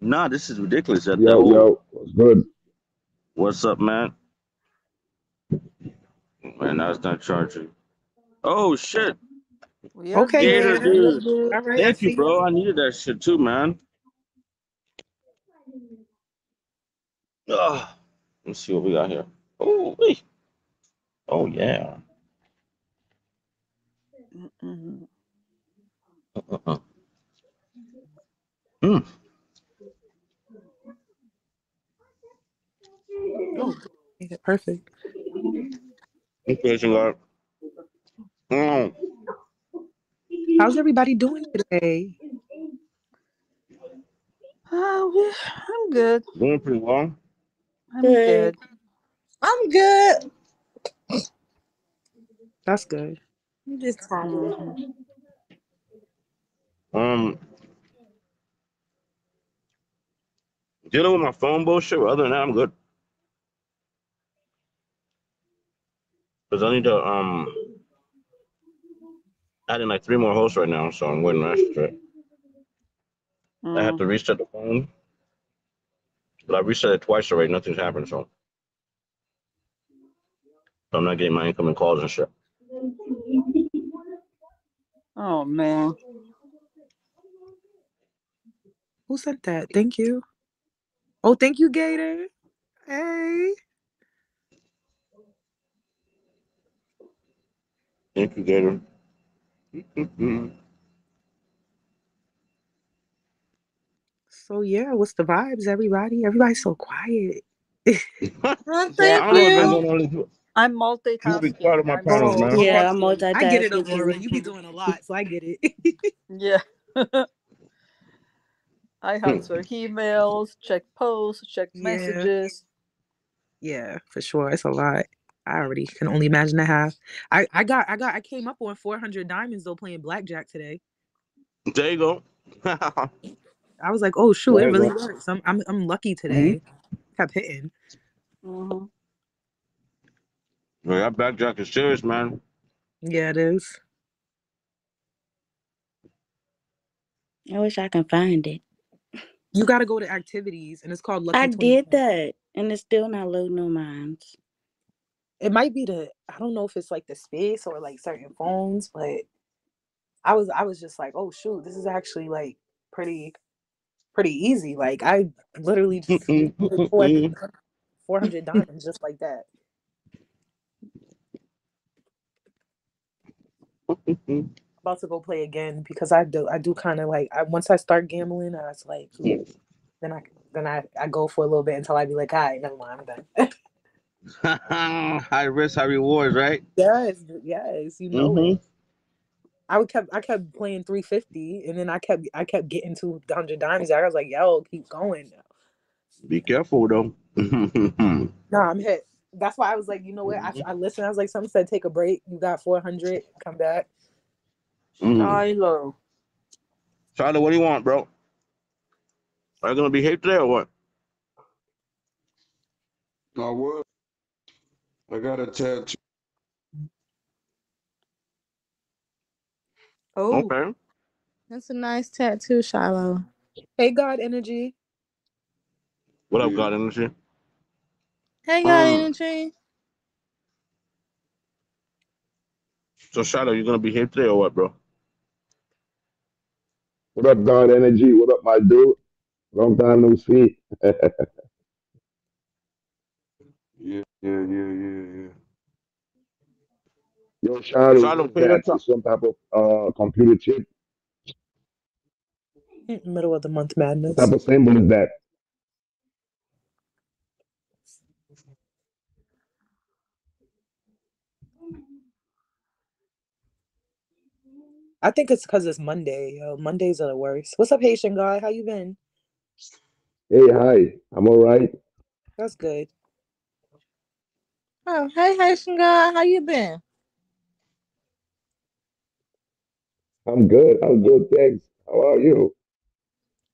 Nah, this is ridiculous. Yo, yo, what's good? What's up, man? Man, that's not charging. Oh shit, We are Okay, Gator, good. Gator. We are dude. good. All right, I Thank you, see you. bro. I needed that shit too, man. Ugh. Let's see what we got here. Oh, wait. Oh yeah. Mm-mm. Uh-uh. Mm. Oh, yeah, perfect. Okay, so mm. How's everybody doing today? I'm good. Doing pretty well. I'm Good. good. I'm good. That's good. I'm just tired. Hmm. Um, Dealing with my phone bullshit. But other than that, I'm good. Cause I need to add in like three more hosts right now, so I'm waiting on that shit. I have Mm. to reset the phone, but I reset it twice already. Nothing's happened, so I'm not getting my incoming calls and shit. Oh man. Who sent that? Thank you. Oh, thank you, Gator. Hey. Thank you, Gator. Mm-hmm. So yeah, what's the vibes, everybody? Everybody's so quiet. Oh, Yeah, thank I don't know what's been you. going on. I'm People be quiet multitasking. on my I'm panels, Oh, man. okay. Yeah, I'm multitasking. I get it, multitasking Aurora. too. You be doing a lot, so I get it. Yeah. I Hmm. answer emails, check posts, check Yeah. messages. Yeah, for sure. It's a lot. I already can only imagine the half. I came up on 400 diamonds though playing blackjack today. There you go. I was like, oh shoot, it There you really go. works. I'm lucky Mm-hmm. today. Kept hitting. Hmm. Well, that blackjack is serious, man. Yeah, it is. I wish I can find it. You got to go to activities, and it's called I Lucky did 21. that, and it's still not loading no mines. It might be the I don't know if it's like the space or like certain phones, but I was just like, oh shoot, this is actually like pretty pretty easy. Like I literally just did 400 diamonds just like that. About to go play again because I do kind of like once I start gambling, I was like, ooh, then I go for a little bit until I be like, all right, never mind, I'm done. High risk, high rewards, right? Yes, yes, you know it. Mm-hmm. I kept playing 350, and then I kept getting to 100 dimes. I was like, yo, keep going. Be careful, though. Nah, I'm hit. That's why I was like, you know what? I listened. I was like, something said take a break. You got 400. Come back. Mm. Shiloh. Tyler, what do you want, bro? Are you gonna behave today or what? I would. I got a tattoo. Oh, Okay. That's a nice tattoo, Shiloh. hey, God energy. What up, Yeah. God Energy? Hey, God Um. energy. So, Shiloh, you gonna behave today or what, bro? What up, God Energy? What up, my dude? Long time no see. Yeah, yeah, yeah, yeah, yeah. Yo, Shadow, what Shiloh, is put it that? up top. It's some type of computer chip. Middle of the month What type madness. of symbol is that? I think it's because it's Monday. Yo, Mondays are the worst. What's up, Haitian guy? How you been? Hey, hi. I'm all right. That's good. Oh, hey, Haitian God. How you been? I'm good. I'm good. Thanks. How are you?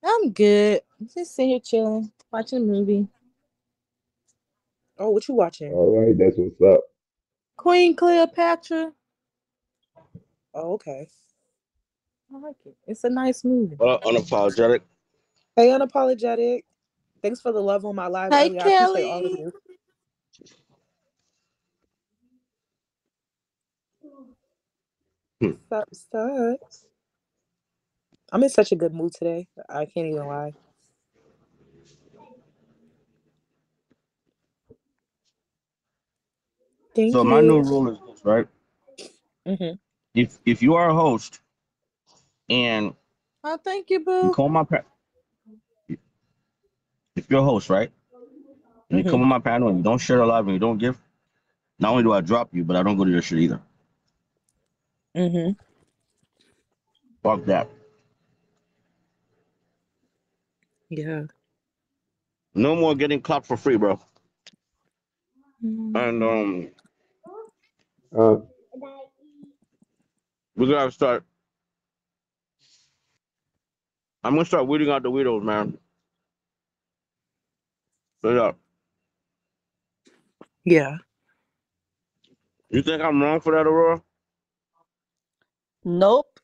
I'm good. Just sitting here chilling, watching a movie. Oh, what you watching? All right. That's what's up. Queen Cleopatra. Oh, okay. I like it. It's a nice movie. What up, unapologetic? Hey, Unapologetic. Thanks for the love on my live Hi, earlier. I appreciate all of Kelly. you. Stop. I'm in such a good mood today. I can't even lie. Thank So you. my new rule is this, right? Mm-hmm. If you are a host and Oh, thank you, you boo. come on my if you're a host, right? And you Mm-hmm. come on my panel and you don't share a live and you don't give, not only do I drop you, but I don't go to your shit either. Mm-hmm. Fuck that. Yeah. No more getting clapped for free, bro. And Uh, we're gonna start. I'm gonna start weeding out the weirdos, man. Straight up. Yeah. You think I'm wrong for that, Aurora? Nope,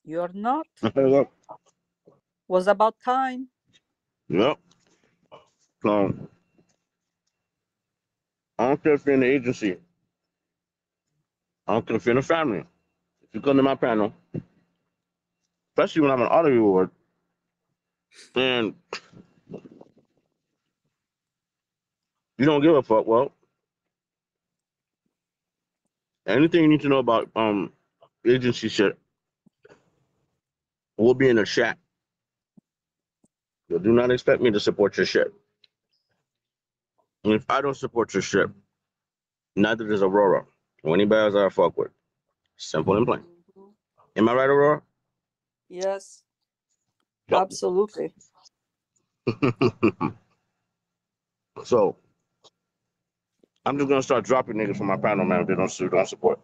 you're not. Look. Was about time. Yep. So I don't care if you're in the agency. I don't care if you're in the family. If you come to my panel, especially when I'm an audio award, and you don't give a fuck, well, anything you need to know about agency shit will be in the chat. So do not expect me to support your shit. And if I don't support your shit, neither does Aurora or anybody else I fuck with. Simple and plain. Mhm. Am I right, Aurora? Yes, Yep. absolutely. So I'm just gonna start dropping niggas from my panel, man, if they don't support.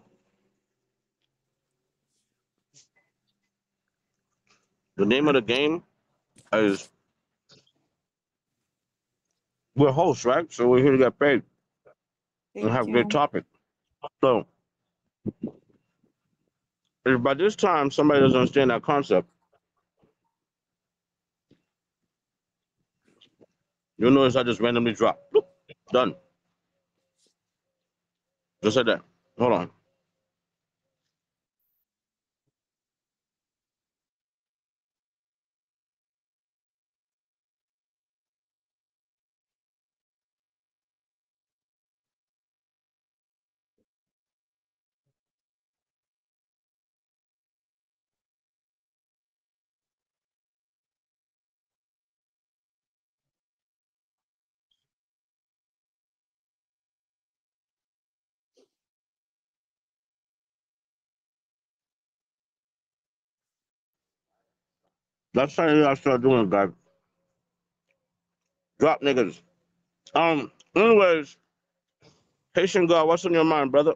The name of the game is we're hosts, right? So we're here to get paid and Thank have a good you. topic. So if by this time somebody doesn't understand that concept, you'll notice I just randomly drop. Bloop, done. Just like that. Hold on. That's how I start doing it, guys. Drop niggas. Anyways, Haitian God, what's on your mind, brother?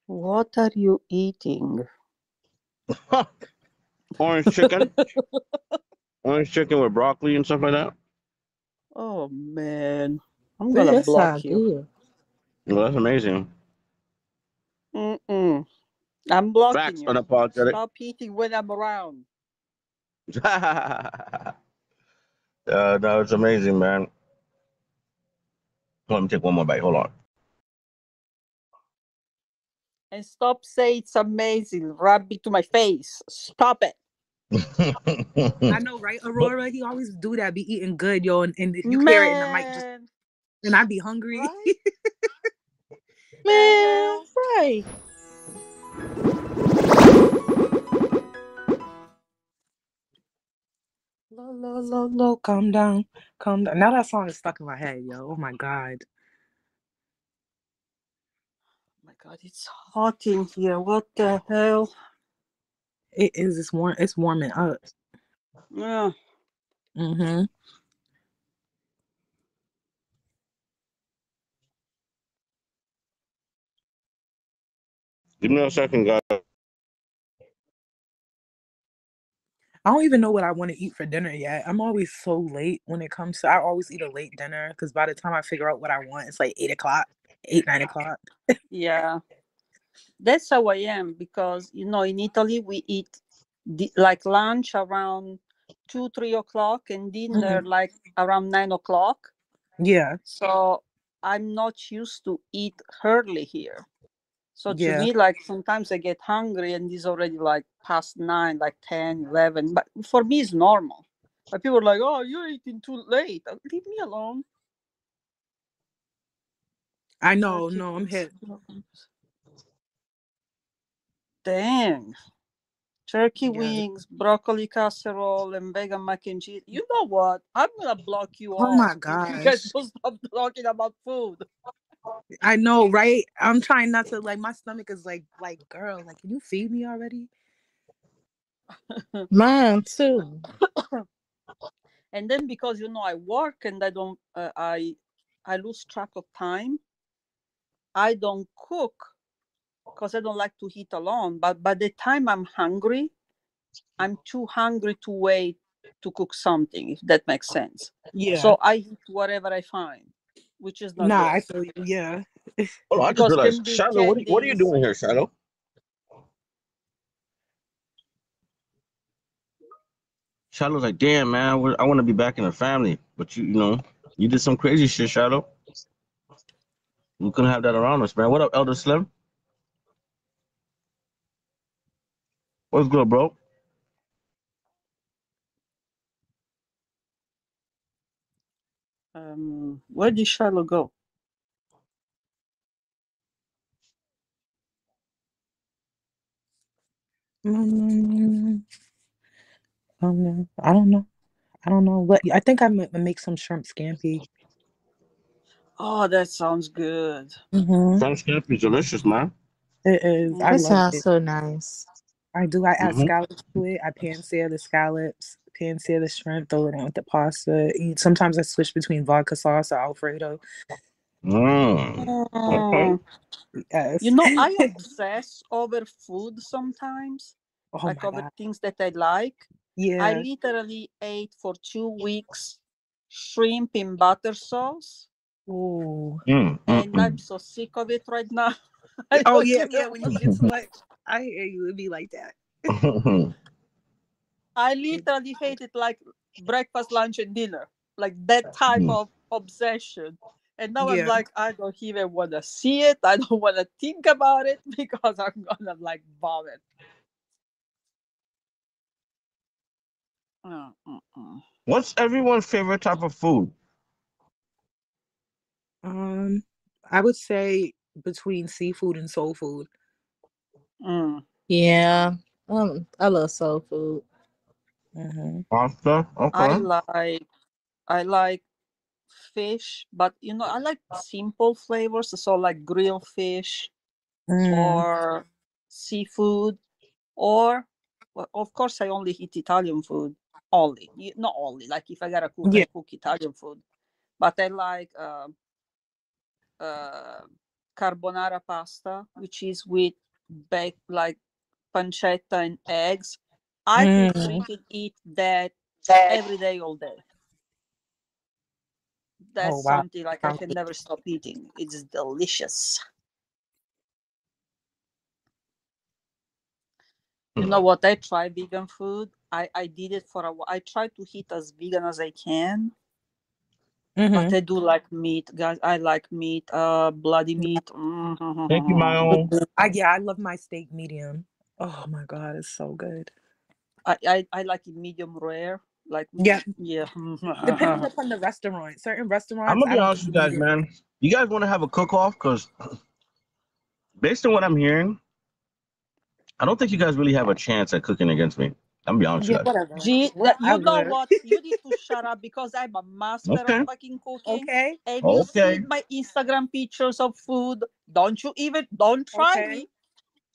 What are you eating? Orange chicken. Orange chicken with broccoli and stuff like that. Oh man, I'm Dude, gonna that block sounds you. good. Well, that's amazing. Mm-mm. I'm blocking Facts, you. unapologetic. Stop eating when I'm around. No, it's amazing, man. Let me take one more bite. Hold on. And stop saying it's amazing. Rub it to my face. Stop it. I know, right, But Aurora? He always do that, be eating good, yo, and if you hear it in the mic, just Man, and I be hungry. right? The Man, hell? right. Low, calm down, calm down. Now that song is stuck in my head, yo. Oh my god. Oh my god, it's hot in here. What the hell? It is. It's warm. It's warming up. Yeah. Mm-hmm. give me a second, guys. I don't even know what I want to eat for dinner yet. I'm always so late when it comes to. I always eat a late dinner because by the time I figure out what I want, it's like 8 o'clock, 9 o'clock. Yeah. That's how I am because, in Italy, we eat like lunch around 2, 3 o'clock and dinner like around 9 o'clock. Yeah. So I'm not used to eat early here. So to Yeah. me, like sometimes I get hungry and it's already like past 9, like 10, 11. But for me, it's normal. But people are like, oh, you're eating too late. Leave me alone. I know. Turkey No, I'm wings. hit. Dang. Turkey Yeah. wings, broccoli casserole, and vegan mac and cheese. You know what? I'm gonna block you Oh my all if you guys gosh. don't stop talking about food. I know, right? I'm trying not to, like, my stomach is like, girl, like, can you feed me already? Mine too. And then because I work and I don't, I lose track of time. I don't cook because I don't like to eat alone. But by the time I'm hungry, I'm too hungry to wait to cook something, if that makes sense. Yeah. So I eat whatever I find, which is not Nah, good. I feel you. Yeah. Oh, I just Because realized, can be Shiloh, what are you candies. doing here, Shiloh? Shiloh's like, damn, man, I want to be back in the family, but you did some crazy shit, Shiloh. We couldn't have that around us, man. What up, Elder Slim? What's good, bro? Where did Shiloh go? I don't know. But I think I'm gonna make some shrimp scampi. Oh, that sounds good. Shrimp scampi is delicious, man. It is. I That love sounds it. so nice. I do. I add Mm-hmm. scallops to it. I pan-sear the scallops, pan-sear the shrimp, throw it in with the pasta. Sometimes I switch between vodka sauce or Alfredo. Okay. Yes. I obsess over food sometimes, Oh like my over God. things that I like. I Yeah. literally ate for 2 weeks shrimp in butter sauce, Ooh. and I'm so sick of it right now. Oh yeah, yeah. When you eat too much, I hear you. It'd be like that. I literally hate it like breakfast, lunch, and dinner, like that type of obsession. And now I'm Yeah. like, I don't even want to see it. I don't want to think about it because I'm gonna like vomit. What's everyone's favorite type of food? I would say between seafood and soul food. Mm. Yeah. I love soul food. Pasta? Okay. I like fish, but I like simple flavors. So like grilled fish or seafood, or well, of course I only eat Italian food. Only, not only. Like if I gotta cook, Yeah. I cook Italian food. But I like carbonara pasta, which is with baked like pancetta and eggs. I could freaking eat that every day, all day. That's Oh wow. something like I can never stop eating. It's delicious. You know what? I try vegan food. I did it for a while. I try to eat as vegan as I can. But I do like meat, guys. I like meat, bloody meat. Thank you, my own. I love my steak medium. Oh my God, it's so good. I like it medium rare. Like Yeah. yeah. Depending upon the restaurant. Certain I'm restaurants, gonna I be don't honest do with you guys, medium. man. You guys want to have a cook-off? Because based on what I'm hearing, I don't think you guys really have a chance at cooking against me. I'm gonna be honest Yeah, with you guys. whatever. Gee, I you know would. what? You need to shut up because I'm a master of Okay. fucking cooking. Okay. And you see Okay. my Instagram pictures of food. Don't try Okay. me.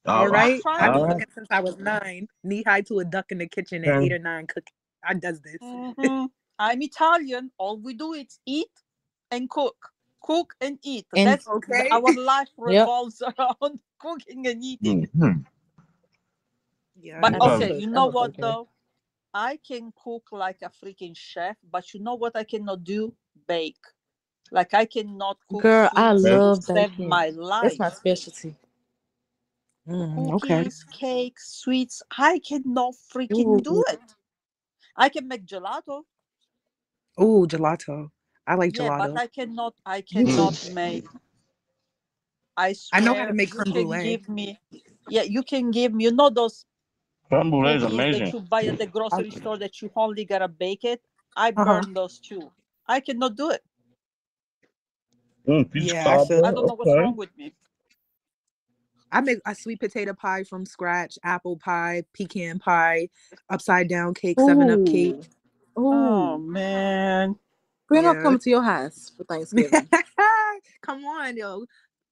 All All right. right. Try I've been All me. right. cooking since I was 9, knee high to a duck in the kitchen at 8 Okay. or 9 cooking. I does this. I'm Italian. All we do is eat and cook. Cook and eat. And That's Okay. our life yep. revolves around cooking and eating. Yeah, I But love okay, it. Absolutely. you I'm know a what cooker. though? I can cook like a freaking chef, but you know what I cannot do? Bake. Like I cannot cook Girl, I sweets to love save baking. my That's my life. specialty. Okay. Cookies, cakes, sweets, I cannot freaking do Ooh. it. I can make gelato. Oh, gelato. I like Yeah, but gelato. I cannot make. I I know how to swear, make you creme can brulee. give me. Yeah, you can give me. You know those Creme brulee is cookies that amazing. you buy at the grocery store that you only gotta bake it. I Uh-huh. burn those too. I cannot do it. Peach Yeah, I cobbler. feel I you. don't know what's Okay. wrong with me. I make a sweet potato pie from scratch, apple pie, pecan pie, upside down cake, 7-Up cake. Ooh. Oh Ooh. man. When I'm Yeah. coming to your house for Thanksgiving. Come on, yo.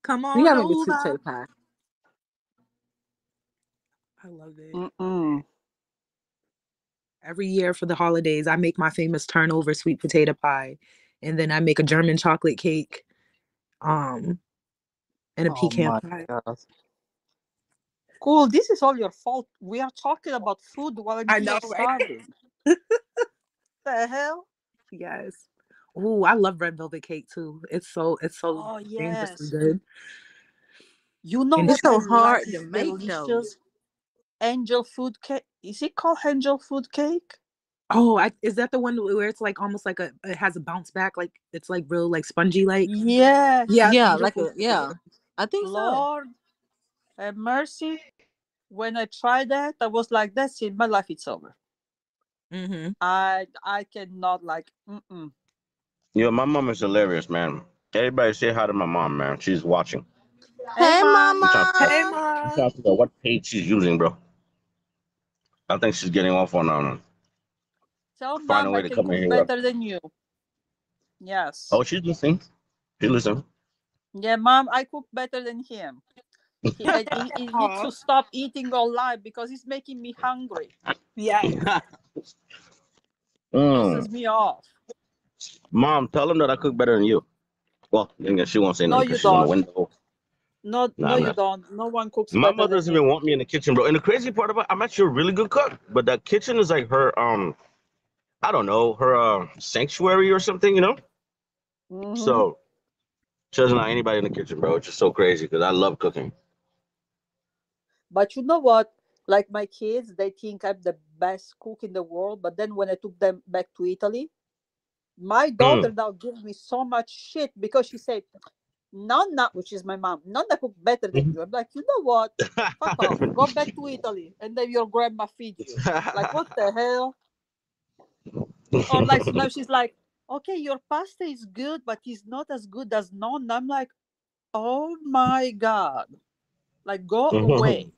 Come You on gotta make me sweet over. potato pie. I love it. Mm-mm. Every year for the holidays, I make my famous turnover sweet potato pie. And then I make a German chocolate cake. And a Oh pecan my pie. gosh. Cool. This is all your fault. We are talking about food while I'm I here know, right? starving. The hell? Yes. Ooh, I love red velvet cake too. It's so Oh dangerously yes. good. You know And what It's I so like hard is to make though. delicious angel food cake. Is it called angel food cake? oh, is that the one where it's like almost like it has a bounce back, like it's like real like spongy like? Yes. Yeah, Yeah, angel like food. yeah. I think so. Lord have mercy. When I tried that, I was like, that's it. My life is over. Mm-hmm. I cannot like. Mm-mm. Yo, my mom is hilarious, man. Everybody say hi to my mom, man. She's watching. Hey, Hey mom. I'm trying to Hey, mama. Ma. figure out what page she's using, bro. I think she's getting off on Tell find a mom way I to can come in cook here. better than you. Yes. Oh, she's listening. She's listening. Yeah, mom, I cook better than him. He needs Aw. to stop eating all life because he's making me hungry. Yes. Pisses me off. Mom, tell him that I cook better than you. Well, I guess she won't say No, nothing you because she's on the don't. window. No, Nah, no, I'm you not. don't. No one cooks My better mother than doesn't me. even want me in the kitchen, bro. And the crazy part about I'm actually a really good cook, but that kitchen is like her I don't know, her sanctuary or something, you know? Hmm. So she doesn't allow anybody in the kitchen, bro. It's just so crazy because I love cooking. But you know what? Like my kids, they think I'm the best cook in the world. But then when I took them back to Italy, my daughter Mm. now gives me so much shit because she said, Nonna, which is my mom, Nonna cook better than you. I'm like, you know what? Fuck off. Go back to Italy and then your grandma feeds you. Like, what the hell? Or like now she's like, okay, your pasta is good, but it's not as good as Nonna. I'm like, oh my God. Like, go away.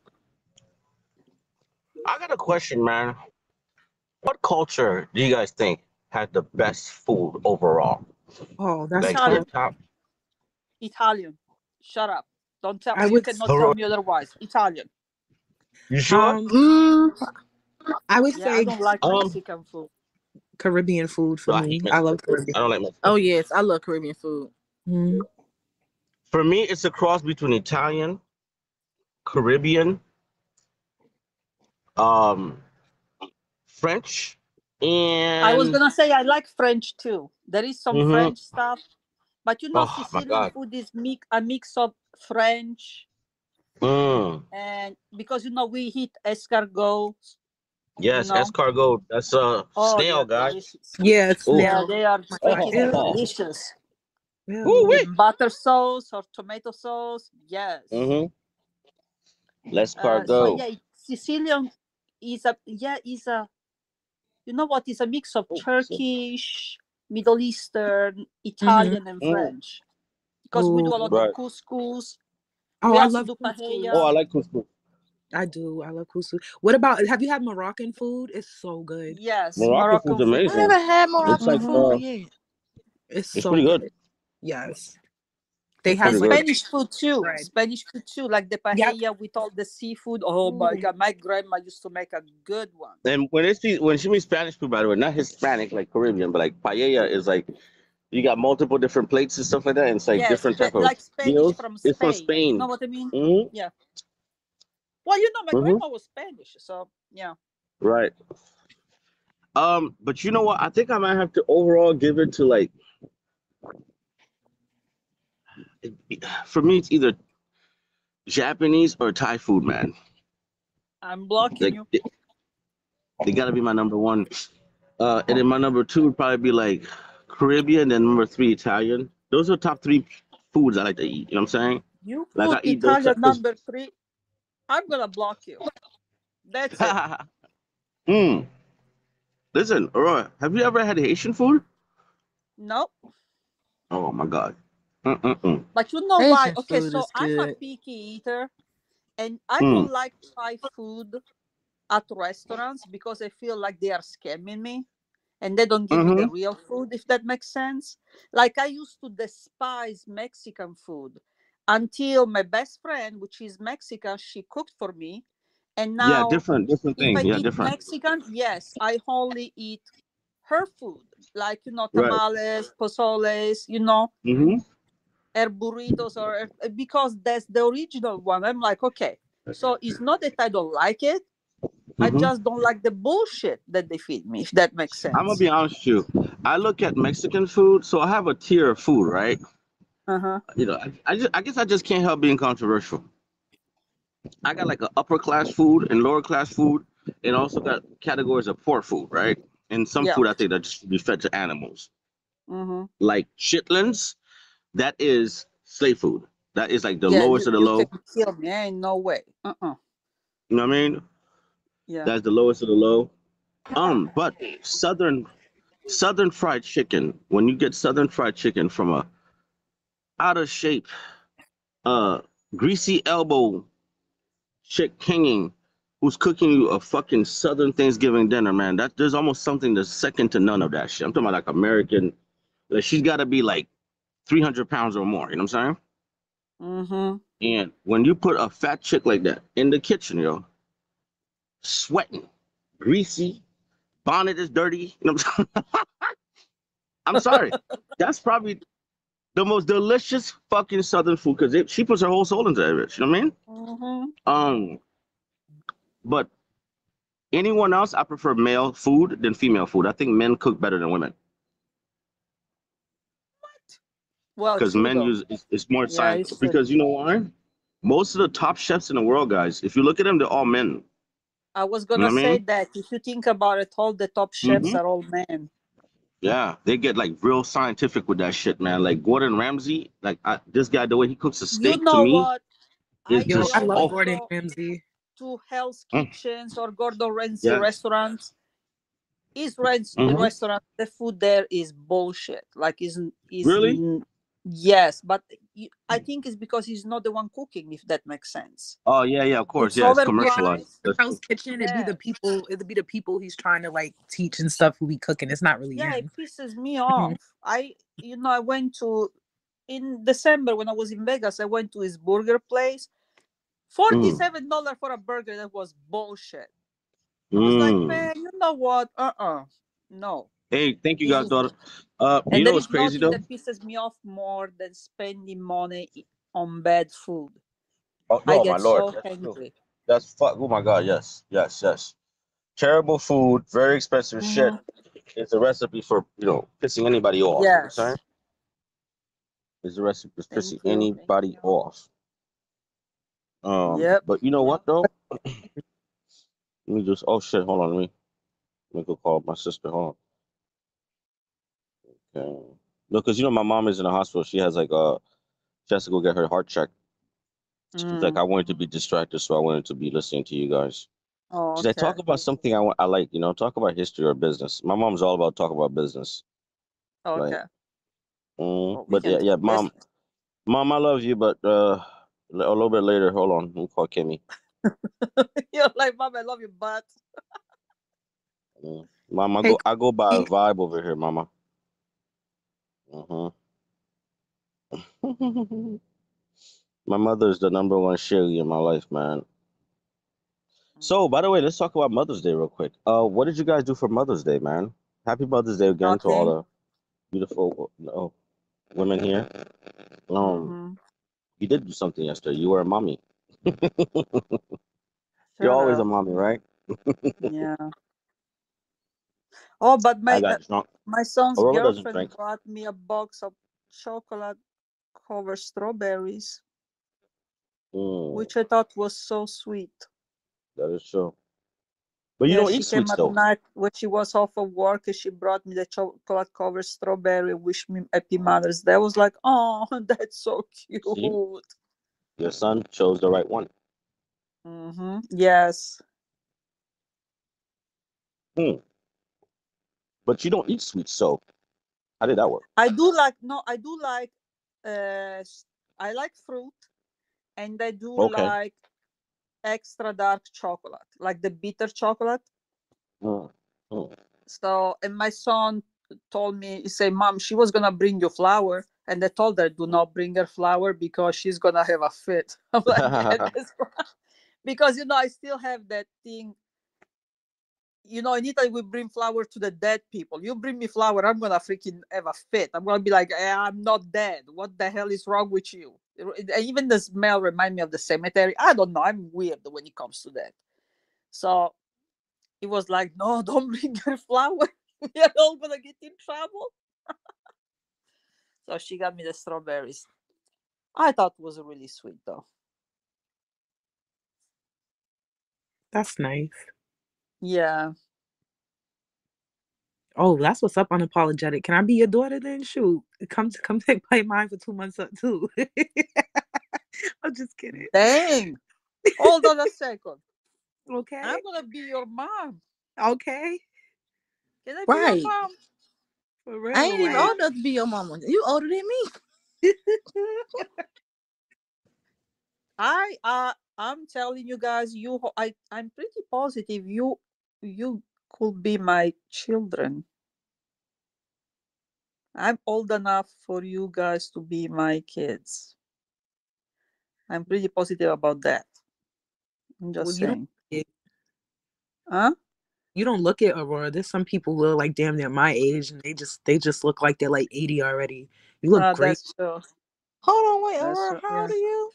I got a question, man. What culture do you guys think had the best food overall? Oh, that's Like your Italian. tough. top. Italian. Shut up. Don't tell I you would cannot tell me otherwise. Italian. You sure? Mm, I would Yeah, I say don't like Um, Mexican food. Caribbean food for no, I me. hate I Mexican love food. Caribbean. I don't like Mexican oh food. yes, I love Caribbean food. Mm. For me, it's a cross between Italian, Caribbean, um, French, I was and gonna say I like French too. There is some hmm French stuff, but you know, oh my Sicilian God. food is a mix of French Mm. and because you know we eat escargots, you Yes, know. escargot. That's a Oh, they snail are guy. delicious. Yeah, it's Ooh. Yeah, snail. they are Oh my God. freaking Oh. delicious Ooh Ew. wee. with butter sauce or tomato sauce. Yes. Mm-hmm. So L'escargot. yeah, Sicilian is a you know what is a mix of Oh, shit. Turkish, Middle Eastern, Mm-hmm. Italian, and Mm. French. Because we Oh, do a lot of Right. couscous. oh, We I also love do Oh, paella. I couscous. like couscous. I do. I love couscous. What about? Have you had Moroccan food? It's so good. Yes, Moroccan food's Moroccan food I too. amazing. never had It's Moroccan like Hmm. food yet. It's it's so pretty good. good. Yes, they It's And have pretty like good. Spanish food too. bread. Spanish food too, like the Yep. paella with all the seafood. Oh my Ooh. God, my grandma used to make a good one. And when she means Spanish food, by the way, not Hispanic like Caribbean, but like paella is like you got multiple different plates and stuff like that, and it's like Yes, different type of like Spanish meals. from It's from Spain. You know Spain. what I mean? Mm-hmm. Yeah. Well, you know, my Mm-hmm. grandma was Spanish, so yeah. Right. But you know what? I think I might have to overall give it to like for me it's either Japanese or Thai food, man. I'm blocking Like you. they gotta be my number one. And then my number two would probably be like Caribbean, then number three Italian. Those are top three foods I like to eat. You know what I'm saying? You Like put I eat those Italian because number 3, I'm gonna block you. That's it. mm. Listen, Aurora, have you ever had Haitian food? No, Oh my God. Mm-mm-mm. but you know why? Asian Okay, food so is I'm a good. picky eater, and I Mm. don't like Thai food at restaurants because I feel like they are scamming me and they don't give me the Mm-hmm. real food, if that makes sense. Like I used to despise Mexican food until my best friend, which is Mexican, she cooked for me. And Yeah, now, different if thing. I Yeah, eat different. Mexican, yes, I only eat her food, like, Right. tamales, pozoles, Mm-hmm. her burritos, or because that's the original one. I'm like, okay, so it's not that I don't like it. I Mm-hmm. just don't like the bullshit that they feed me, if that makes I'm gonna sense. be honest with you. I look at Mexican food, so I have a tier of food, right? Uh-huh. I guess I just can't help being controversial. I got like a upper class food and lower class food, and also got categories of poor food, right? And some Yeah. food I think that just should be fed to animals, Mm-hmm. like chitlins. That is slave food. That is like the Yeah, lowest you, of the you can low. kill me. Ain't no way. Uh-uh. You know what I mean? Yeah. That's the lowest of the low. But southern fried chicken. When you get southern fried chicken from a out of shape, uh, greasy elbow chick hanging, who's cooking you a fucking southern Thanksgiving dinner, man. That there's almost something that's second to none of that shit. I'm talking about like American. Like she's got to be like 300 pounds or more. You know what I'm saying? Mm-hmm. And when you put a fat chick like that in the kitchen, yo, sweating, greasy, bonnet is dirty. You know what I'm saying? I'm sorry. That's probably the most delicious fucking southern food because she puts her whole soul into it. You know what I mean? Mm-hmm. Um, but anyone else, I prefer male food than female food. I think men cook better than women Well, because true men though. use it's more Yeah, science. it's true. Because you know why? Most of the top chefs in the world, guys, if you look at them, they're all men. I was You know gonna what I say mean? that if you think about it, all the top chefs Hmm. are all men. Yeah, they get like real scientific with that shit, man. Like Gordon Ramsay, like this guy, the way he cooks a You steak to know me what? is Yo, I just I love always oh, Gordon go Ramsay. to Hell's mm, Kitchens or Gordon Ramsay yes. restaurants. His Hmm. restaurant, the food there is bullshit. Like, Really? yes, but I think it's because he's not the one cooking, if that makes sense. Oh yeah, yeah, of course. It's Yeah, it's Yeah, commercialized. overpriced. That's Hell's true. Kitchen. Yeah, It'd be the people he's trying to like teach and stuff who be cooking. It's not really yeah, it him. pisses me Mhm. off. I went to in December when I was in Vegas. I went to his burger place. Mm, $47 for a burger. That was bullshit. I was like, mm. man, you know what? No. Hey, thank you, This is goddaughter. You And know there what's is crazy nothing though? that pisses me off more than spending money on bad food. Oh I no, my get lord, so that's true. angry. That's fuck. Oh my god, yes, yes, yes. Terrible food, very expensive shit. Hmm. It's a recipe for pissing anybody off. You know what I'm saying? Yes. It's a recipe for Thank pissing you. anybody off. Yep. But you know what though? Let me just. Oh shit! Hold on. Let me go call my sister. Hold on. Okay. No, because my mom is in the hospital. She has she has to go get her heart checked. She's like, Mm. I wanted to be distracted, so I wanted to be listening to you guys. Oh, She's like, okay. talk about something I like. Talk about history or business. My mom's all about talk about business. Like, Okay. Well, we but can yeah, talk yeah, business. mom, I love you, but a little bit later. Hold on, let me call Kimmy. You're like, Mom, I love you, but Mom, Hey, I go by a Chloe. vibe over here, Mama. My mother is the number one Shirley in my life, man. So, by the way, let's talk about Mother's Day real quick. What did you guys do for Mother's Day, man? Happy Mother's Day again to all nothing. the beautiful women here. Um, Mm-hmm. you did do something yesterday. You were a mommy. You're Shut always a up. mommy, right? Yeah. Oh, but I got drunk. my son's Aurora doesn't girlfriend drink. brought me a box of chocolate covered strawberries, Mm, which I thought was so sweet. that is true. But you Yeah, don't she eat came sweets at though. night when she was off of work and she brought me the chocolate covered strawberry, wish me happy Mother's Day. I was like, oh, that's so See, cute. your son chose the right one. Yes. Hmm. But you don't eat sweets, so how did that work? I do like I like fruit, and I do Okay. like extra dark chocolate, like the bitter chocolate. Mm. Mm. So, and my son told me, he said, Mom, she was gonna bring you flour, and I told her, do not bring her flour because she's gonna have a fit. I'm like, yeah, that's right. Because I still have that thing. In Italy, we bring flour to the dead people. You bring me flour, I'm gonna freaking have a fit. I'm gonna be like, I'm not dead. What the hell is wrong with you? Even the smell remind me of the cemetery. I don't know. I'm weird when it comes to that. So he was like, no, don't bring your flour. We are all gonna get in trouble. So she got me the strawberries. I thought it was really sweet though. That's nice. Yeah. Oh, that's what's up, unapologetic. Can I be your daughter then? Shoot. Come play mine for 2 months up too. I'm just kidding. Dang. Hold on a second. Okay. I'm gonna be your mom. Okay. Can I be your Right. mom? For I real. ain't even Like old enough to be your mama. You older than me. I'm telling you guys, I'm pretty positive you could be my children. I'm old enough for you guys to be my kids. I'm pretty positive about that. I'm well, just saying. you Huh? don't look it, Aurora. There's some people who are like damn near my age and they just look like they're like 80 already. You look great. That's true. Hold on, wait, That's Aurora, true. how Yeah. old are you?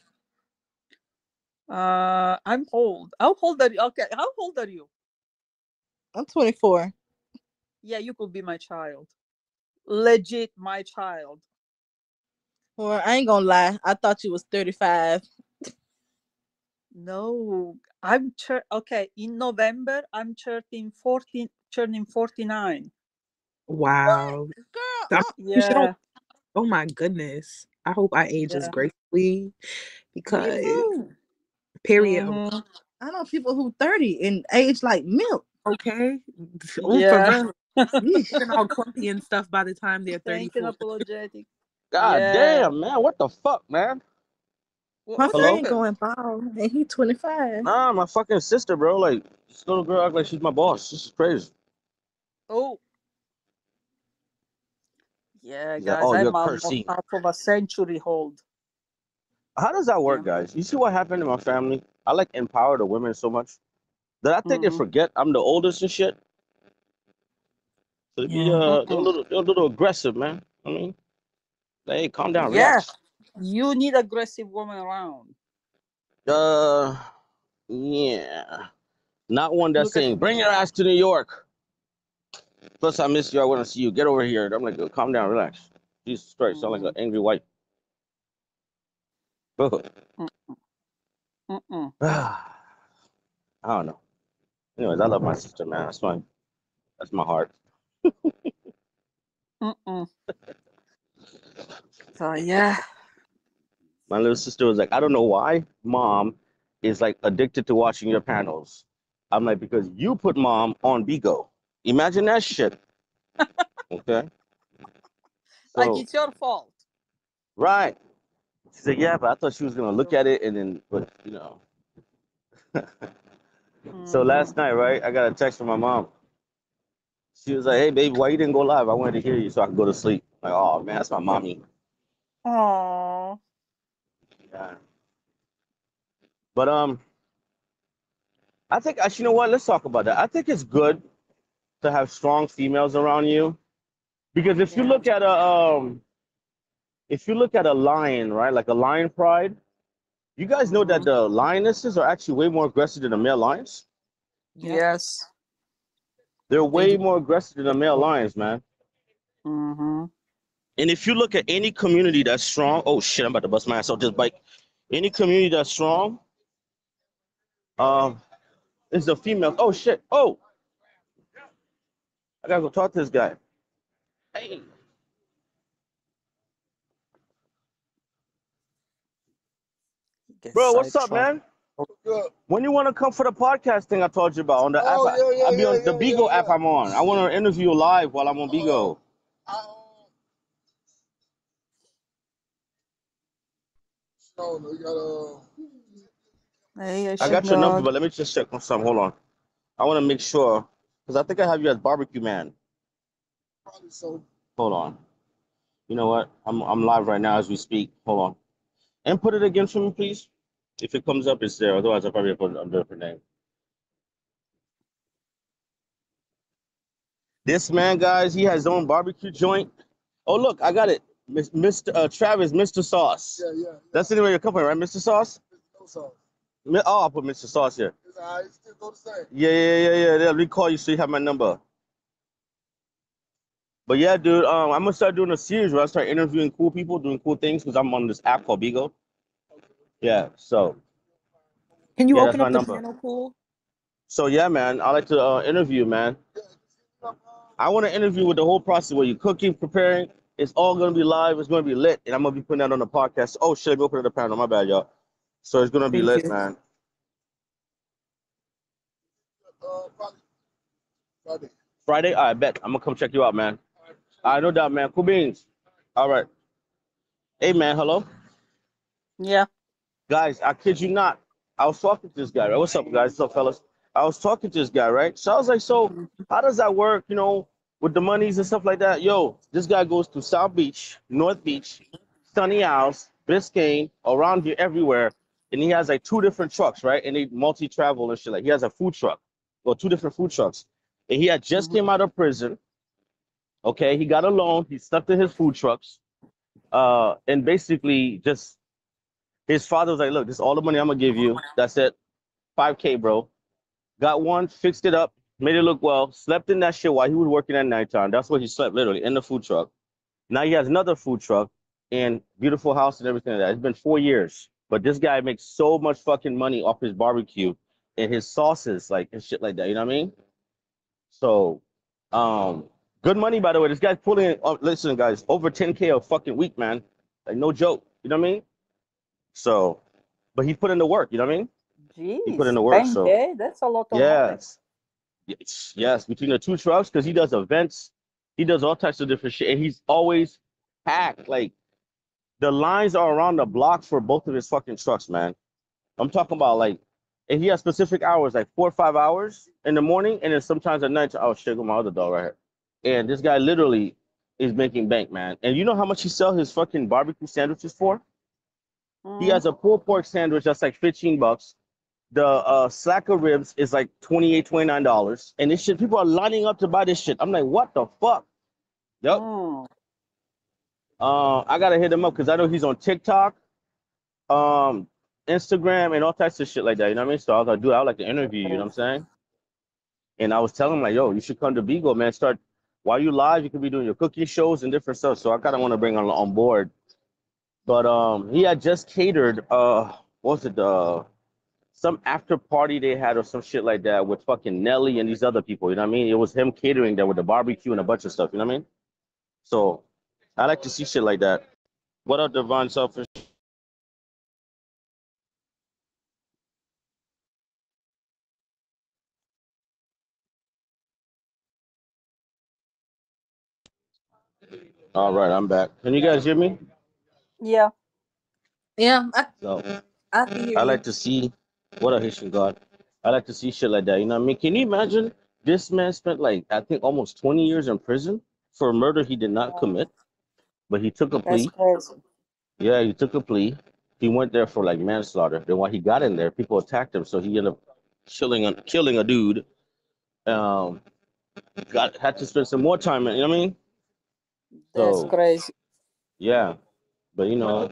I'm old. How old are you? Okay, how old are you? I'm 24. Yeah, you could be my child. Legit my child. Or I ain't gonna lie, I thought you was 35. No, okay, in November I'm turning 49. Wow. Girl, You should Yeah, oh my goodness. I hope I ages yeah. gracefully me because too. period. Mm-hmm. I know people who 30 and age like milk. Okay. Oh, for Yeah. real. Looking all clumpy and stuff by the time they're Thank you, 34. apologetic. God Yeah. damn, man. What the fuck, man? My What Hello? friend happened? going bald and he 25. Nah, my fucking sister, bro. Like, this little girl act like she's my boss. This is crazy. Oh, yeah, She's like, guys, oh, you're I'm almost cursing. half of a century old. How does that Yeah. work, guys? You see what happened in my family? I like empower the women so much that I think they Mm-hmm. forget I'm the oldest and shit. So they be Yeah. they're a little aggressive, man. I mean, hey, calm down, Yeah. relax. You need aggressive woman around. Uh, yeah, not one that's Look at saying bring your ass to New York. Plus, I miss you. I want to see you. Get over here. I'm like, calm down, relax. Jesus Christ, sound like an angry wife. Mm-mm. I don't know. Anyways, I love my sister, man. That's my heart. Mm-mm. So yeah. My little sister was like, I don't know why mom is like addicted to watching your panels. I'm like, because you put mom on Bigo. Imagine that shit. Okay. Like So, it's your fault. right. She said, yeah, but I thought she was gonna look at it and then, but So last Mm-hmm. night, right, I got a text from my mom. She was like, hey baby, why you didn't go live? I wanted to hear you so I could go to sleep. I'm like, oh man, that's my mommy. Aww. Yeah. But I think you know what? Let's talk about that. I think it's good to have strong females around you because Yeah. if you look at a lion, right, like a lion pride, you guys know that Mm-hmm. the lionesses are actually way more aggressive than the male lions. Yep. Yes. They're They way do. more aggressive than the male lions, man. Mm-hmm. And if you look at any community that's strong, oh shit, I'm about to bust my ass off this bike. Any community that's strong, um, It's the female. Oh shit. Oh, I gotta go talk to this guy. Hey. Get Bro, what's up, sidetracked. man? When you want to come for the podcast thing I told you about on the app? I'll be on the Bigo app I'm on. I want to interview live while I'm on Bigo. Hey, I got your number, God. but let me just check on something. Hold on. I want to make sure because I think I have you as barbecue man. Hold on. You know what? I'm live right now as we speak. Hold on. And put it again for me, please. If it comes up, it's there. Otherwise, I'll probably put it under a different name. This man, guys, he has his own barbecue joint. Oh, look, I got it. Mr. Travis, Mr. Sauce. Yeah. That's the name of your company, right, Mr. Sauce? No sauce. Oh, I'll put Mr. Sauce here. Yeah. Let me call you so you have my number. But yeah, dude, I'm gonna start doing a series where I start interviewing cool people, doing cool things because I'm on this app called Bigo. Yeah, so Can you yeah, that's open my up the number. panel pool? So yeah, man, I like to interview, man. I want to interview with the whole process where you're cooking, preparing. It's all gonna be live. It's gonna be lit, and I'm gonna be putting that on the podcast. Oh shit, go put it in the panel. My bad, y'all. So it's gonna be Thank lit, you. man. Friday, I bet I'm gonna come check you out, man. I no doubt, man. Cool beans. All right. Hey, man. Hello, Yeah. guys. I kid you not. I was talking to this guy. Right? What's up, guys? What's up, fellas? I was talking to this guy, right? So I was like, so how does that work? You know, with the monies and stuff like that. Yo, this guy goes to South Beach, North Beach, Sunny Isles, Biscayne, around here, everywhere, and he has like 2 different trucks, right? And they multi-travel and shit. Like he has a food truck, well, 2 different food trucks, and he had just came out of prison. Okay, he got a loan. He stuck to his food trucks, and basically just his father was like, "Look, this is all the money I'm gonna give you. That's it, 5K, bro." Got one, fixed it up, made it look well. Slept in that shit while he was working at nighttime. That's where he slept, literally in the food truck. Now he has another food truck and beautiful house and everything like that. It's been 4 years, but this guy makes so much fucking money off his barbecue and his sauces, like and shit like that. You know what I mean? So, um, good money, by the way. This guy's pulling in, listen, guys, over 10K a fucking week, man. Like, no joke. You know what I mean? So, but he put in the work. You know what I mean? He put in Jeez, the work. So, 10K? That's a lot of money. yes. Yes, between the 2 trucks, because he does events, he does all types of different shit, and he's always packed. Like, the lines are around the block for both of his fucking trucks, man. I'm talking about like, and he has specific hours, like 4 or 5 hours in the morning, and then sometimes at night. Oh shit, with my other dog right here. And this guy literally is making bank, man. And you know how much he sell his fucking barbecue sandwiches for? He has a pulled pork sandwich that's like $15. The slacker ribs is like $28, $29. And this shit, people are lining up to buy this shit. I'm like, what the fuck? Yep. I gotta hit him up because I know he's on TikTok, Instagram, and all types of shit like that. You know what I mean? So I was like, dude, I would like to interview you. You know what I'm saying? And I was telling him like, yo, you should come to Bigo, man. Start while you live. You could be doing your cooking shows and different stuff. So I kind of want to bring on board. But he had just catered. What was it? Some after party they had or some shit like that with fucking Nelly and these other people. You know what I mean? It was him catering that with the barbecue and a bunch of stuff. You know what I mean? So I like to see shit like that. What up, Devon Selfish? All right, I'm back. Can you guys hear me? Yeah. Yeah, So I can hear I you. like to see what a Haitian God. I like to see shit like that. You know what I mean? Can you imagine this man spent like I think almost 20 years in prison for a murder he did not commit, but he took a That's plea. crazy. Yeah, he took a plea. He went there for like manslaughter. Then while he got in there, people attacked him, so he ended up killing a dude. Um, had to spend some more time. You know what I mean? That's So crazy. yeah, but you know,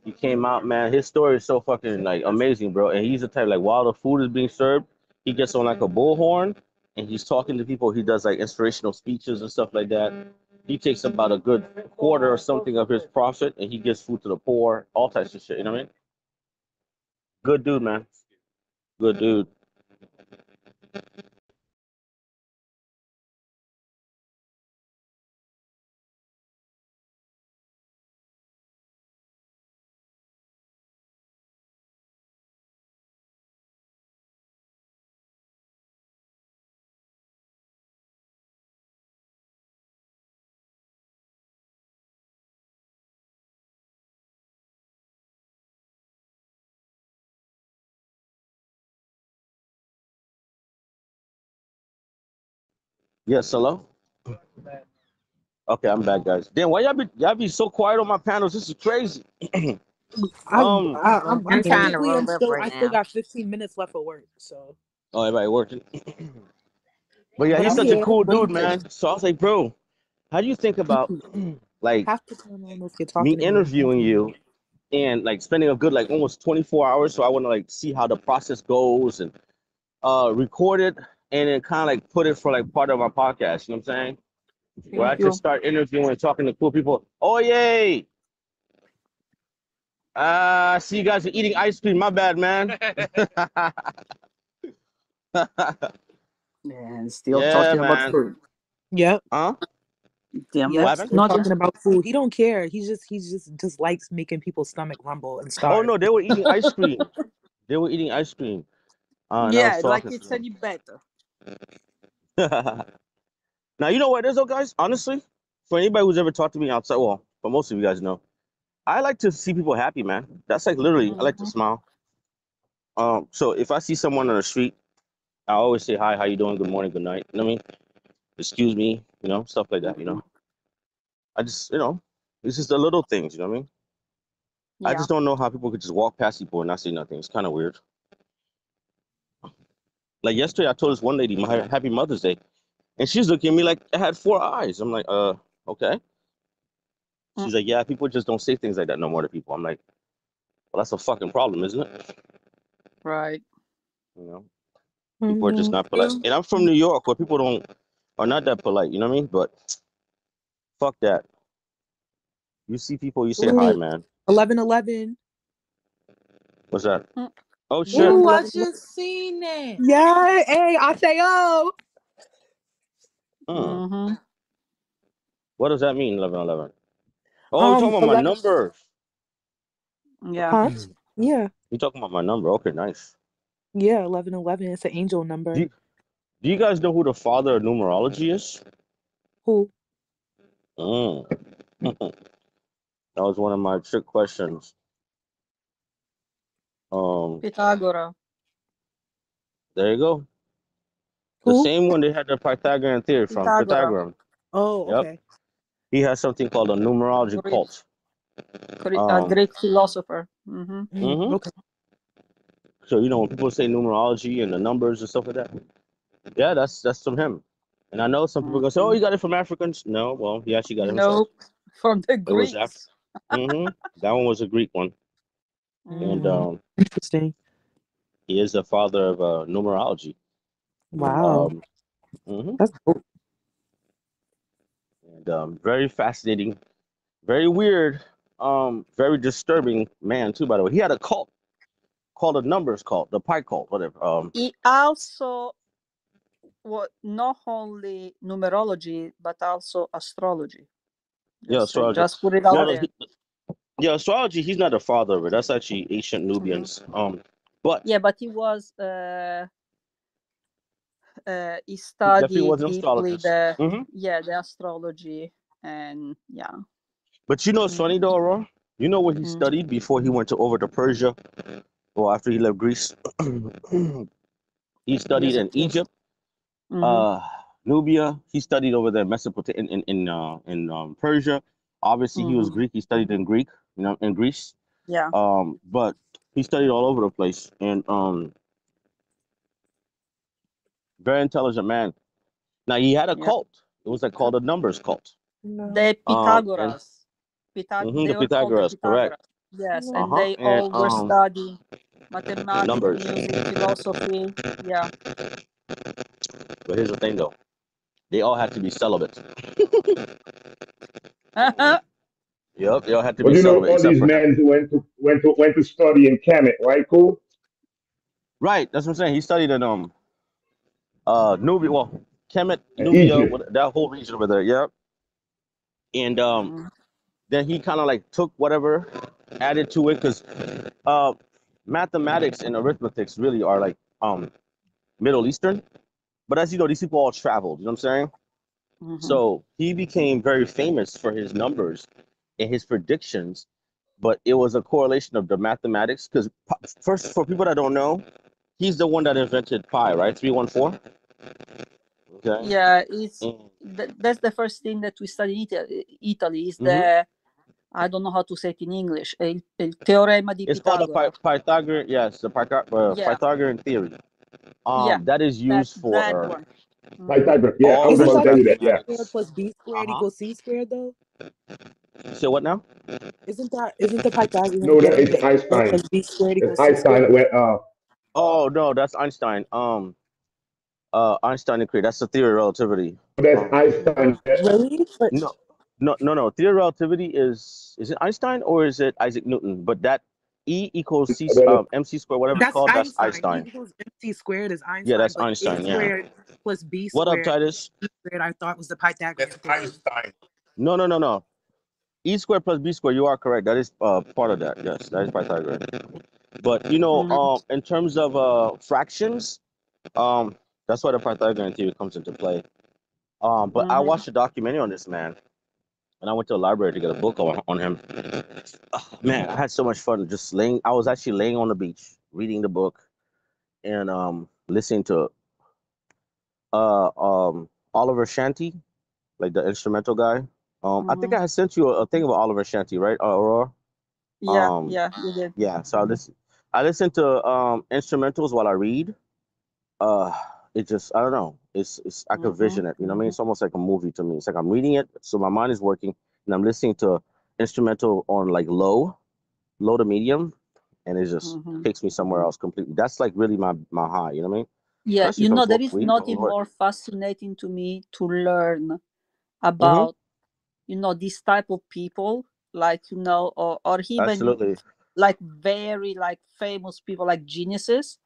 he came out, man. His story is so fucking like amazing, bro. And he's the type like while the food is being served, he gets on like a bullhorn and he's talking to people. He does like inspirational speeches and stuff like that. He takes about a good quarter or something of his profit and he gives food to the poor, all types of shit. You know what I mean? Good dude, man. Good dude. Yes, hello. Okay, I'm back, guys. Damn, why y'all be so quiet on my panels? This is crazy. Um. I'm trying to Technically roll up right I still now. got 15 minutes left for work, so Oh, everybody working. But yeah, but he's I'm such a here. cool What do you dude, think? man. So I was like, bro, how do you think about like Half the time I don't know if you're me talking to me. interviewing you and like spending a good like almost 24 hours? So I want to like see how the process goes and record it and then kind of like put it for like part of my podcast. You know what I'm saying? Where I Thank just you. start interviewing and talking to cool people. Oh yay! I see you guys are eating ice cream. My bad, man. And still Yeah, talking about man. food. Yep. Huh? Damn Yep. What it. happened? Still Nothing. talking about food. He don't care. He just likes making people's stomach rumble and Oh starve. no, they were eating ice cream. They were eating ice cream. And I was Yeah, like talking it's to any better. them. Now you know what it is, though, guys. Honestly, for anybody who's ever talked to me outside, well, for most of you guys know, I like to see people happy, man. That's like literally, I like to Mhm. smile. So if I see someone on the street, I always say hi, how you doing, good morning, good night. You know what I mean? Excuse me, stuff like that. I just, it's just the little things. You know what I mean? I Yeah. just don't know how people could just walk past people and not say nothing. It's kind of weird. Like yesterday, I told this one lady, my Happy Mother's Day, and she's looking at me like I had four eyes. I'm like, okay. Mm. She's like, yeah, people just don't say things like that no more to people. I'm like, well, that's a fucking problem, isn't it? Right. You know, people are just not polite. And I'm from New York, where people are not that polite. You know what I mean? But fuck that. You see people, you say hi, Ooh, man. 11:11. What's that? Mm. Oh shit. Yeah. Ooh, I 11:11. just seen that. Yeah, hey, I say oh. Hmm. Mm-hmm. What does that mean? 11:11. Oh, you're talking about my 11. number. Yeah. Huh? Yeah. You're talking about my number. Okay, nice. Yeah, 11:11. It's an angel Do number. you, do you guys know who the father of numerology is? Who? Mm. That was one of my trick questions. Pythagoras. There you go. The Who? same one they had the Pythagorean theory from, Pythagoras. Pythagorean. Oh, Yep. okay. He has something called a numerology Greek, cult. Um, Greek philosopher. Mm-hmm. hmm Okay. So when people say numerology and the numbers and stuff like that, yeah, that's from him. And I know some people are gonna say, "Oh, Mm-hmm. you got it from Africans." No, well, he actually got it himself. Nope. From the It was after. Greeks. That one was a Greek one, and Mm-hmm. Interesting. he is the father of numerology. Wow. Um, mhm. That's dope. And very fascinating, very weird, very disturbing man too. By the way, he had a cult called a numbers cult, the Pi cult, whatever. He also not only numerology but also astrology. Yeah, astrology. Just put it out Well, there. yeah, astrology. He's not the father of it. That's actually ancient Nubians. But Yeah, but he was he he definitely studied was an deeply astrologist. the astrology and yeah. But it's funny though, Aurora? You know what he Mm. studied before he went over to Persia, or after he left Greece? He studied Yes, in of course. Egypt, Mhm. Nubia. He studied over there, Mesopotamia, in Persia. Obviously, he was Mhm. Greek. He studied in Greek, in Greece. Yeah. But he studied all over the place, and very intelligent man. Now he had a Yeah. cult. It was like called a numbers cult. No. The And Pythagoras. the They were called the Pythagoras, correct? Pythagoras. Yes, and No. they And all were studying mathematics, numbers. music, philosophy. Yeah. But here's the thing, though. They all had to be celibate. Yep, they all had to But be you know, celibate, all except these for him. men went to study in Kemet, right? Cool. Right, that's what I'm saying. He studied in Nubia, well, Kemet, And Nubia, Egypt. that whole region over there, yeah. And Mhm. then he kind of like took whatever, added to it, because uh, mathematics and arithmetics really are like Middle Eastern. But as you know, these people all traveled. You know what I'm saying? Mhm. So he became very famous for his numbers and his predictions. But it was a correlation of the mathematics. Because first, for people that don't know, he's the one that invented pi, right? 314. Okay. Yeah, it's And, that's the first thing that we study in Italy is mhm. the, I don't know how to say it in English, il teorema di It's called the Pitagora. Pythagorean, yes, the Yeah, Pythagorean theory. yeah, That is used that for one. Mhm. Pythagoras. Yeah, I all was Isn't about to that tell the you like that. A Yeah. squared mathematics. plus B Uh squared huh. equals C squared though? So what now? Isn't the Pythagorean No, that theorem it's that A squared Einstein. plus B squared It's equals C Einstein squared? that went. Oh no, that's Einstein. Einstein and created. That's the theory of relativity. That's Um, Einstein. Really? But no, no. Theory of relativity is it Einstein or is it Isaac Newton? But that E equals C That MC squared, whatever it's that's called, that's Einstein. E Einstein. equals MC squared is Yeah, Einstein, that's but A Einstein. Yeah. squared plus B What up, squared Titus? I thought was the Pythagorean theorem. No. E squared plus B squared. You are correct. That is part of that. Yes, that is Pythagorean. But Mhm. in terms of fractions, that's why the Pythagorean theory comes into play. But I Mhm. watched a documentary on this man, and I went to the library to get a book on him. Man, I had so much fun just laying. I was actually laying on the beach reading the book and listening to Oliver Shanty, like the instrumental guy. I think Mhm. I had sent you a thing about Oliver Shanty, right, Aurora? Yeah, Um, yeah, you did. yeah. So I listen to instrumentals while I read. Uh, it just I don't know. It's I could Mhm. vision it. You know what I mean? It's almost like a movie to me. It's like I'm reading it, so my mind is working, and I'm listening to instrumental on like low to medium, and it just Mhm. takes me somewhere else completely. That's like really my high. You know what I mean? Yeah, Especially if I'm there smoking is weed. Oh nothing Lord. more fascinating to me to learn Mm-hmm. about, this type of people, like, or even Absolutely. like very like famous people, like geniuses.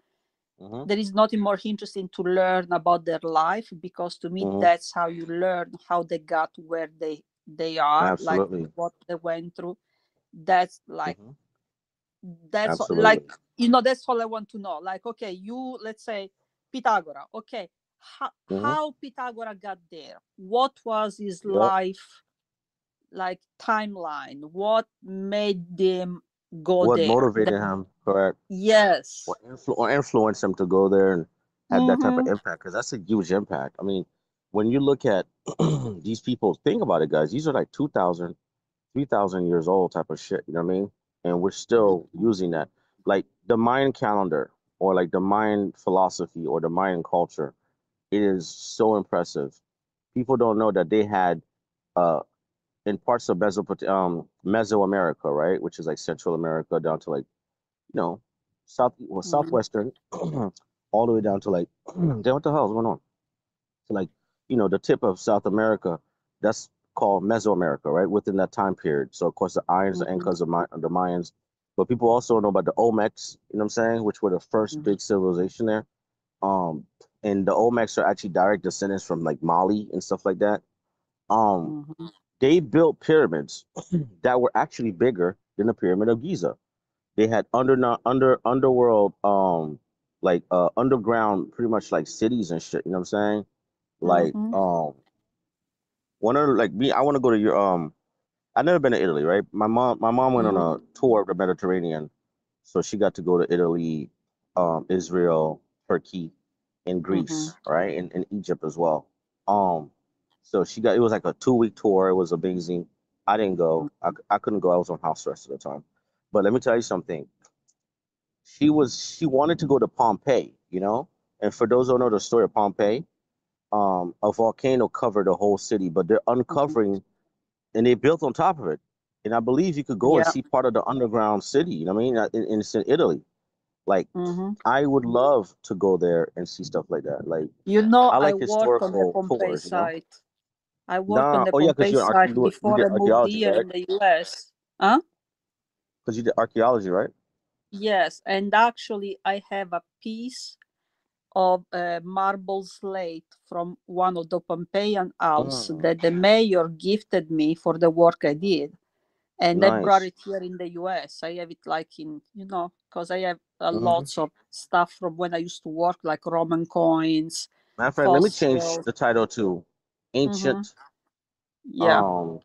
Mm-hmm. There is nothing more interesting to learn about their life, because to me Mm-hmm. that's how you learn how they got where they are, like Absolutely. what they went through. That's like, Mm-hmm. like, Absolutely. that's all I want to know. Like, okay, let's say Pythagora. Okay, Mm-hmm. how Pythagora got there? What was his Yep. life like timeline? What made them go What there? motivated him? Correct. Yes. Or influence him to go there and have that type of Mm-hmm. impact? Because that's a huge impact. I mean, when you look at these people, think about it, guys. These are like 2,000, 3,000 years old type of shit. You know what I mean? And we're still using that. Like the Mayan calendar or like the Mayan philosophy or the Mayan culture. It is so impressive. People don't know that they had uh in parts of Mesoamerica, right, which is like Central America down to like know, Mm-hmm. southwestern, all the way down to like, damn, what the hell is going on? To like, the tip of South America. That's called Mesoamerica, right? Within that time period. So of course the Ayans, the Mm-hmm. Incas, the Mayans, but people also know about the Olmecs. You know what I'm saying? Which were the first big civilization there. Um, and the Olmecs are actually direct descendants from like Mali and stuff like that. Um, Mm-hmm. they built pyramids that were actually bigger than the Pyramid of Giza. They had underworld like underground pretty much like cities and shit, you know what I'm saying? Like Mm-hmm. one of like me, I want to go to your I've never been to Italy, right? My mom went on Mm-hmm. a tour of the Mediterranean, so she got to go to Italy, Israel, Turkey, and Mm-hmm. Greece, right? And Egypt as well. Um so it was like a 2 week tour. It was amazing. I didn't go. I couldn't go. I was on house arrest at the time. But let me tell you something. She wanted to go to Pompeii. And for those who don't know the story of Pompeii, a volcano covered the whole city, but they're Mm-hmm. uncovering and they built on top of it. And I believe you could go and Yeah. see part of the underground city. You know what I mean? It's in Italy. Like Mm-hmm. I would love to go there and see stuff like that. Like I I like work on the historical Pompeii tours. site. I work on Nah, the oh yeah, because Pompeii site you before did I moved archaeology, here right? in the US. Huh? Because you did archaeology, right? Yes, and actually I have a piece of a marble slate from one of the Pompeian house Mm, that the mayor gifted me for the work I did. And I brought nice. it here in the US. I have it like in, because I have Hmm. lots of stuff from when I used to work, like Roman coins, Matter of fact, let me change fossils. the title to Hmm. Ancient. Yeah. Um,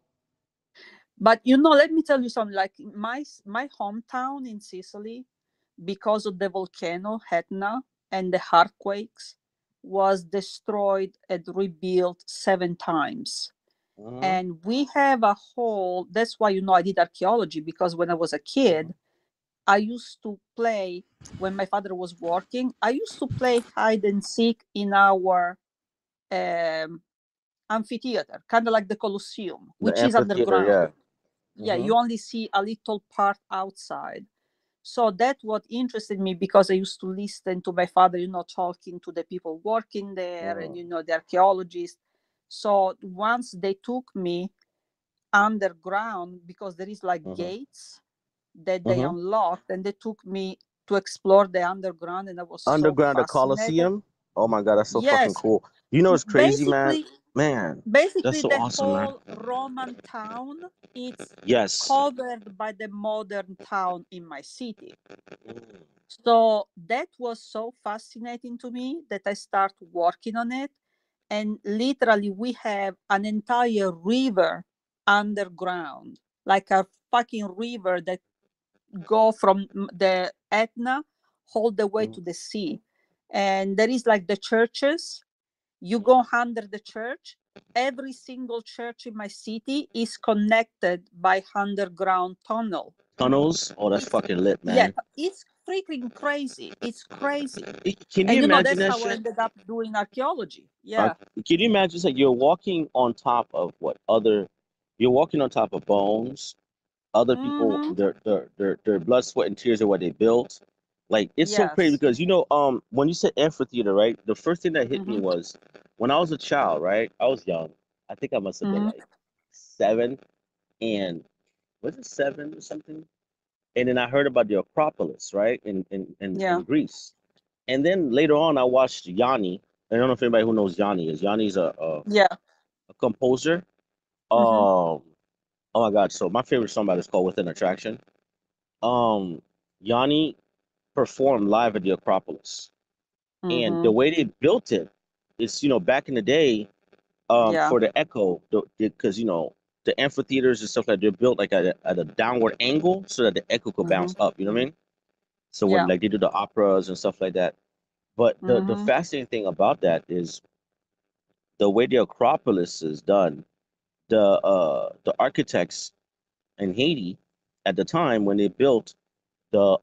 But let me tell you something. Like my hometown in Sicily, because of the volcano Etna and the earthquakes, was destroyed and rebuilt 7 times. mhm, And we have a whole. That's why I did archaeology, because when I was a kid, I used to play when my father was working. I used to play hide and seek in our um, amphitheater, kind of like the Colosseum, the which is amphitheater. underground. Yeah. Yeah, Hmm. you only see a little part outside. So that what interested me, because I used to listen to my father, talking to the people working there and the archaeologists. So once they took me underground, because there is like Hmm. gates that they Hmm. unlocked, and they took me to explore the underground, and I was so Underground, the fascinated. Coliseum. Oh my God, that's so fucking Yes, cool. You know, it's crazy, man. basically Man, that's basically so the awesome, man. whole Roman town, it's Yes. covered by the modern town in my city. Mm. So that was so fascinating to me that I started working on it. And literally, we have an entire river underground, like a fucking river that go from the Etna all the way Mhm. to the sea. And there is like the churches. You go under the church. Every single church in my city is connected by underground tunnel. Tunnels. Oh, that's It's fucking lit, Yeah, man. it's freaking crazy. It's crazy. Can you And imagine that's that how I shit? ended up doing archaeology. Uh, Yeah. can you imagine that you're walking on top of what other? You're walking on top of bones. Other people, Mm-hmm. their blood, sweat, and tears are what they built. Like it's so crazy Yes. because when you said amphitheater, right? The first thing that hit me Mm-hmm. was when I was a child, right? I was young. I think I must have been Mm-hmm. like 7, and was it 7 or something? And then I heard about the Acropolis, right, Yeah. in Greece. And then later on, I watched Yanni. I don't know if anybody who knows Yanni is. Yanni's Yeah. a composer. Mm-hmm. Oh my God! So my favorite song by this is called "Within Attraction." Um, Yanni performed live at the Acropolis, and the Mm-hmm. way they built it is, back in the day, Yeah. for the echo, because the amphitheaters and stuff like they're built like at a downward angle so that the echo could Mm-hmm. bounce up. You know what I mean? So when Yeah. like they do the operas and stuff like that. But the Mm-hmm. fascinating thing about that is the way the Acropolis is done. The architects in Haiti at the time when they built the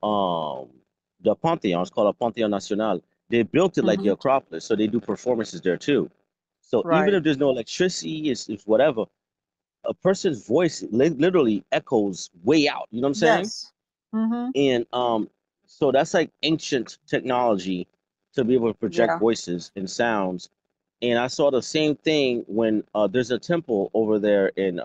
Pantheon, it's called a Pantheon National. They built it like the Mm-hmm. Acropolis, so they do performances there too. So even Right. if there's no electricity, it's whatever, a person's voice literally echoes way out. You know what I'm saying? Yes. Mm-hmm. And so that's like ancient technology to be able to project Yeah. voices and sounds. And I saw the same thing when there's a temple over there in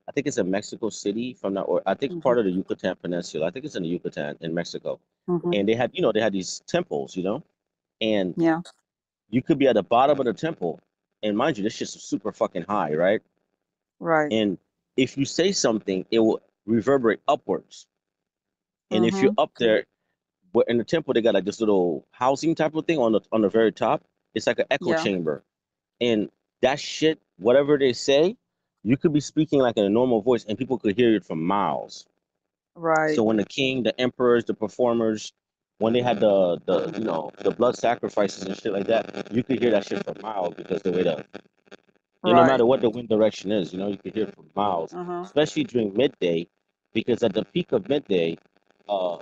I think it's in Mexico City from that, or I think Mm-hmm. part of the Yucatan Peninsula. I think it's in the Yucatan in Mexico. Mm-hmm. And they had these temples, and Yeah. you could be at the bottom of the temple, and mind you, this shit's super fucking high, right? Right. And if you say something, it will reverberate upwards. And if you're Mm-hmm. up there, but in the temple, they got like this little housing type of thing on the very top. It's like an echo Yeah. chamber, and that shit, whatever they say, you could be speaking like in a normal voice, and people could hear it from miles. So Right. when the king, the emperors, the performers, when they had the blood sacrifices and shit like that, you could hear that shit for miles because the way no Right. matter what the wind direction is, you could hear it for miles, Uh-huh. especially during midday, because at the peak of midday, uh,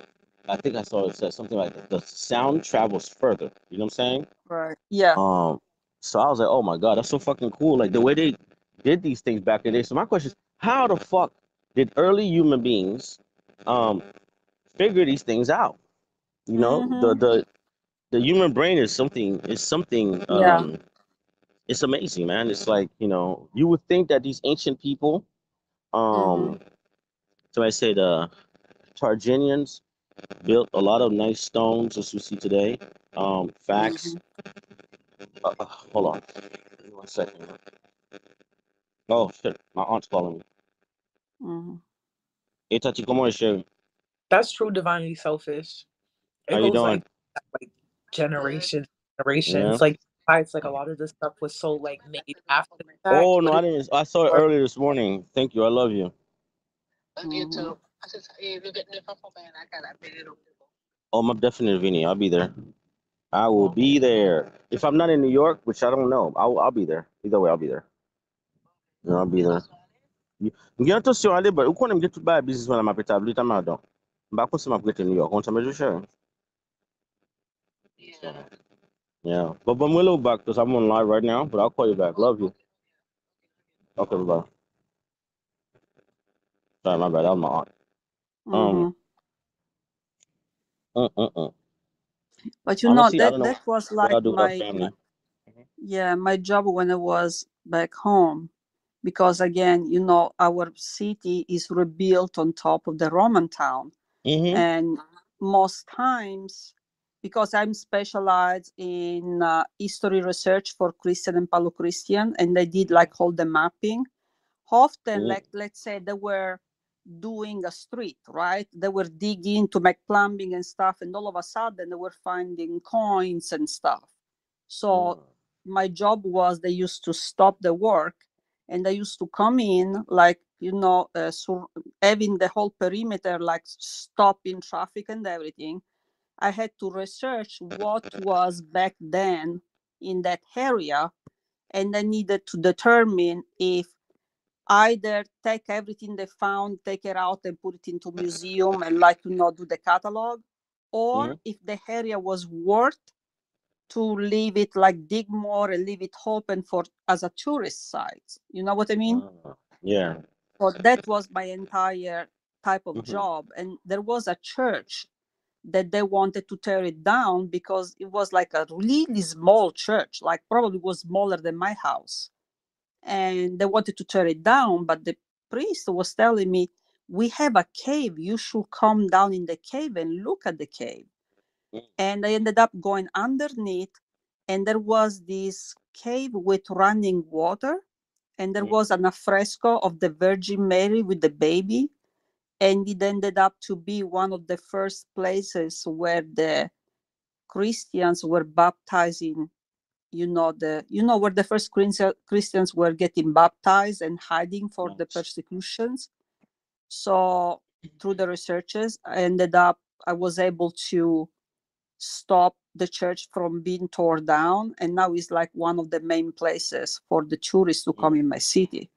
I think I saw it said something like the sound travels further. You know what I'm saying? Right. Yeah. Um, so I was like, oh my God, that's so fucking cool. Like the way they did these things back in the day. So my question is, how the fuck did early human beings um figure these things out? You know, the Mm-hmm. the the human brain is something Yeah. it's amazing, man. It's like, you would think that these ancient people, Mm-hmm. um, so I say the Targinians built a lot of nice stones as we see today. Facts. Hold on. Give me 1 second. Oh shit, my aunt's calling me. Mm-hmm. Hey Tati, ¿cómo es, Sherry? That's true divinely selfish. It How you goes doing? like generations, Yeah. Like why it's like a lot of this stuff was so like made after the fact, Oh no, but I it's didn't. I saw it hard. earlier this morning. Thank you. I love you. Mm-hmm. Oh, I'm definitely Vinny. I'll be there. I will be there. If I'm not in New York, which I don't know, I'll be there. Either way, I'll be there. Yeah, I'll be there. Ngia attention aller, but ou konen get tout ba business man m'a établi ta madon. Ba ko se m'a prêté New York, on ça me je Yeah. But I'm a little back because I'm on live right now, but I'll call you back. Love you. Okay, bye. Sorry, my bad. That was my aunt. Mm-hmm. Um. But you know Honestly, I don't know that was what like I do with our family. my job when I was back home, because again, you know, our city is rebuilt on top of the Roman town, Mm-hmm. and most times, because I'm specialized in history research for Christian and Paleo-Christian, and they did like all the mapping. Often, Mm-hmm. like let's say they were doing a street, right? They were digging to make plumbing and stuff, and all of a sudden they were finding coins and stuff. So my job was they used to stop the work, and they used to come in like, you know, having the whole perimeter like stopping traffic and everything. I had to research what was back then in that area, and I needed to determine if either take everything they found, take it out and put it into museum and like, you know, do the catalog, or if the area was worth to leave it like dig more and leave it open for as a tourist site. You know what I mean? Yeah. So that was my entire type of Mm-hmm. job. And there was a church that they wanted to tear it down because it was like a really small church, like probably was smaller than my house. And they wanted to tear it down, but the priest was telling me, we have a cave, you should come down in the cave and look at the cave. And I ended up going underneath, and there was this cave with running water, and there was an affresco of the Virgin Mary with the baby, and it ended up to be one of the first places where the Christians were baptizing. You know where the first Christians were getting baptized and hiding for the persecutions. So through the researches, I was able to stop the church from being torn down, and now it's like one of the main places for the tourists to come in my city.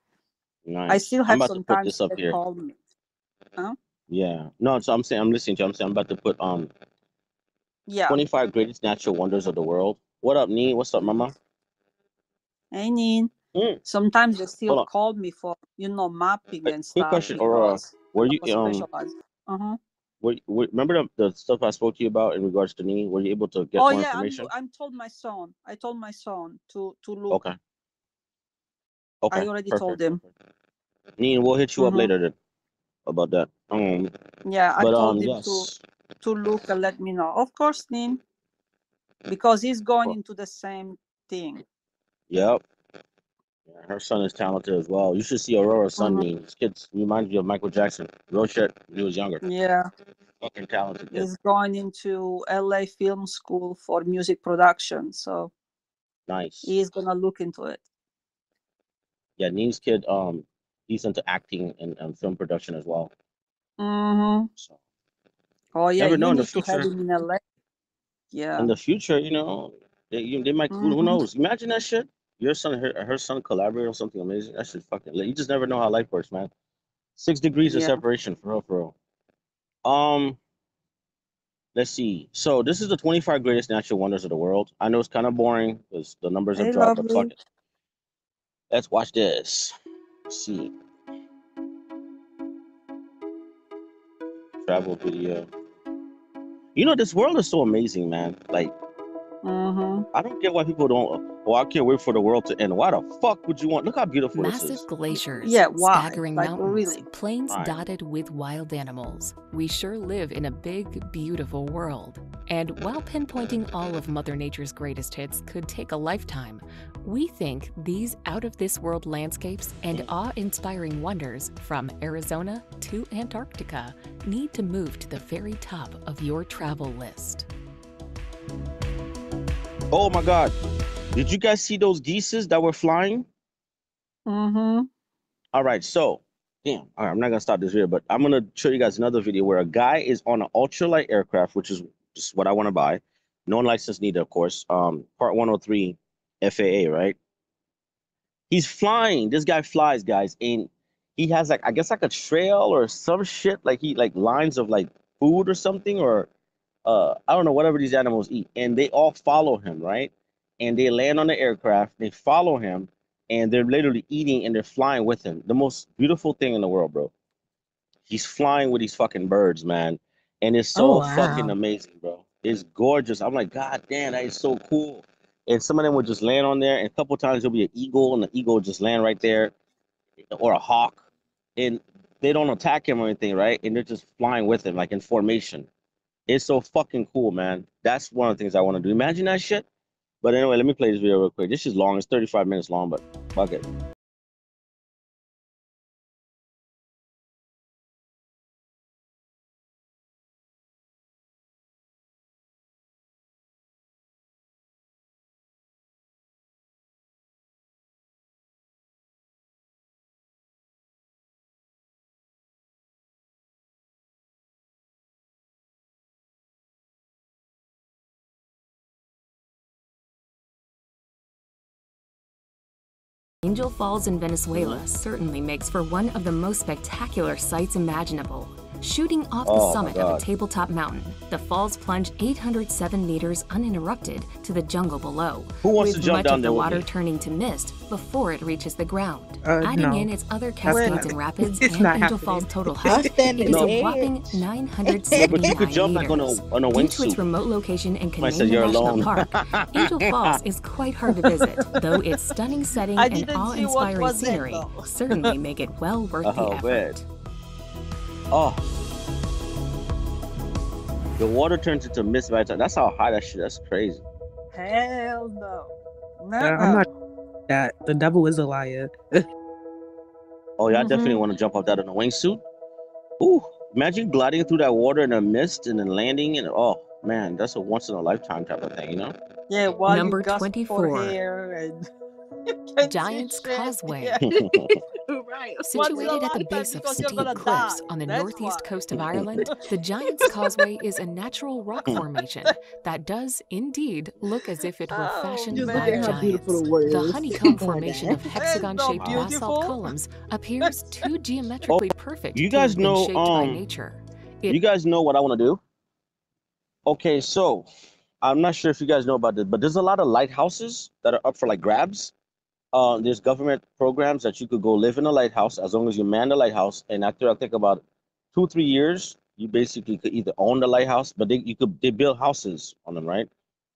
Nice. I still I'm have about to put sometimes this up they here. call me. Huh? Yeah. No, so I'm saying I'm listening to you. I'm saying I'm about to put 25 greatest natural wonders of the world. What up, Nee? What's up, Mama? Hey, Neen. Sometimes they still call me for, you know, mapping and stuff. Quick question, Aurora. Were you specialized. remember the stuff I spoke to you about in regards to Nee? Were you able to get more information? I told my son. I told my son to look. Okay. I already told him. Nee, we'll hit you up later then about that. Yeah, I told him yes. to look and let me know. Of course, Nin, because he's going into the same thing. Yep. Yeah, her son is talented as well. You should see Aurora's son. This kid reminds you of Michael Jackson. Real shit. When he was younger. Yeah. Fucking talented kid. He's going into LA Film School for music production, so nice. He's gonna look into it. Yeah, Neen's kid, he's into acting and film production as well. So, oh yeah, never know you in the need to have future. him in LA. Yeah. In the future, you know, they might. Who knows? Imagine that shit. Your son, her son collaborate on something amazing. That shit fucking. You just never know how life works, man. 6 degrees of separation, for real. Let's see. So this is the 25 greatest natural wonders of the world. I know it's kind of boring because the numbers have dropped, but fuck it. Let's watch this. Let's see. Travel video. You know, this world is so amazing, man. Like, I don't get why people don't. Oh, I can't wait for the world to end. Why the fuck would you want? Look how beautiful this Massive is. glaciers, Yeah, why? staggering Like, mountains, really? plains Right. dotted with wild animals. We sure live in a big, beautiful world. And while pinpointing all of Mother Nature's greatest hits could take a lifetime, we think these out-of-this-world landscapes and awe-inspiring wonders from Arizona to Antarctica need to move to the very top of your travel list. Oh my God. Did you guys see those geeses that were flying? Mm-hmm. All right, so, damn. All right, I'm not gonna stop this video, but I'm gonna show you guys another video where a guy is on an ultralight aircraft, which is just what I want to buy. No license needed, of course. Part 103 FAA, right? He's flying. This guy flies, guys, and he has like, I guess like a trail or some shit, like he like lines of like food or something, or I don't know, whatever these animals eat, and they all follow him, right? And they land on the aircraft, they follow him, and they're literally eating and they're flying with him. The most beautiful thing in the world, bro. He's flying with these fucking birds, man, and it's so Oh, fucking wow. amazing, bro. It's gorgeous. I'm like, God damn, that is so cool. And some of them would just land on there, and a couple times there'll be an eagle, and the eagle will just land right there, or a hawk, and they don't attack him or anything, right? And they're just flying with him, like in formation. It's so fucking cool, man. That's one of the things I want to do. Imagine that shit. But anyway, let me play this video real quick. This is long. It's 35 minutes long, but fuck it. Angel Falls in Venezuela certainly makes for one of the most spectacular sights imaginable. Shooting off the Oh my summit of a God. tabletop mountain, the falls plunge 807 meters uninterrupted to the jungle below, Who wants to with jump much down of the there with water me? turning to mist before it reaches the ground. Adding No. in its other That's cascades not- and rapids it's and not Angel happening. Falls' total I'll height, stand it in is the a edge. whopping Yeah, but 979 you could jump like meters. on a Due to its wingsuit. remote location and Somebody said Canadian you're National alone. Park, Angel Falls is quite hard to visit, though its stunning setting I and didn't see what awe-inspiring was that, scenery though. certainly make it well worth the Oh, man. effort. Oh, the water turns into mist by the time. That's how high that shit. That's crazy. Hell no. I'm Nuh-uh. not that. The devil is a liar. Oh yeah, I definitely Mhm. want to jump off that in a wingsuit. Ooh, imagine gliding through that water in a mist and then landing, and oh man, that's a once in a lifetime type of thing, you know? Yeah, while Number you gasp for 24. hair and you can't Giant's see shit. Causeway. Yeah. Right. Once in a Situated at the lifetime base of because you're steep gonna cliffs die. on the That's northeast why. coast of Ireland, the Giant's Causeway is a natural rock formation that does indeed look as if it were Oh, fashioned Just by look at how beautiful giants. the water The is. honeycomb Oh my formation God. of hexagon-shaped It's so basalt beautiful. columns appears too geometrically perfect You to guys have been know, shaped by nature. you guys know what I want to do? Okay, so I'm not sure if you guys know about this, but there's a lot of lighthouses that are up for like grabs. There's government programs that you could go live in a lighthouse as long as you man the lighthouse. And after I think about 2-3 years, you basically could either own the lighthouse, but they build houses on them, right?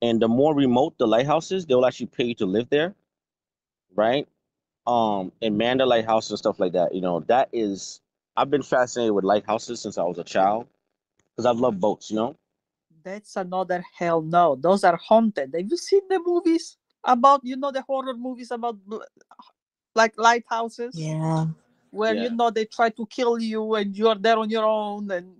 And the more remote the lighthouse is, they'll actually pay you to live there, right? And man the lighthouse and stuff like that. You know, that is I've been fascinated with lighthouses since I was a child because I've loved boats, you know? That's another hell no. Those are haunted. Have you seen the movies about, the horror movies about like lighthouses? Yeah. Where, Yeah. they try to kill you and you're there on your own and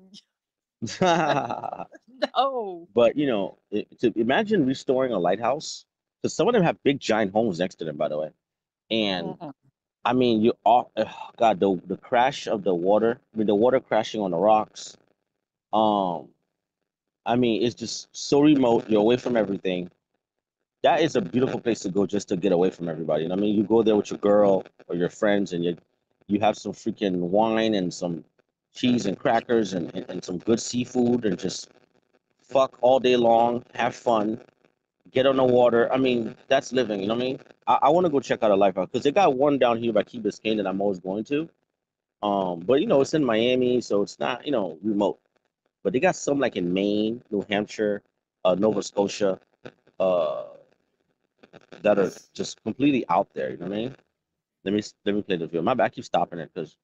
no. But you know, to imagine restoring a lighthouse, because some of them have big giant homes next to them, by the way. And Mm-mm. I mean, you all, God, the crash of the water, I mean, the water crashing on the rocks. Um, I mean, it's just so remote. You're away from everything. That is a beautiful place to go just to get away from everybody. And I mean, you go there with your girl or your friends, and you have some freaking wine and some cheese and crackers and some good seafood, and just fuck all day long, have fun, get on the water. I mean, that's living. You know what I mean? I want to go check out a lighthouse because they got one down here by Key Biscayne that I'm always going to. But you know, it's in Miami, so it's not remote. But they got some like in Maine, New Hampshire, Nova Scotia, uh, that are just completely out there. You know what I mean? Let me play the video. My bad, I keep stopping it because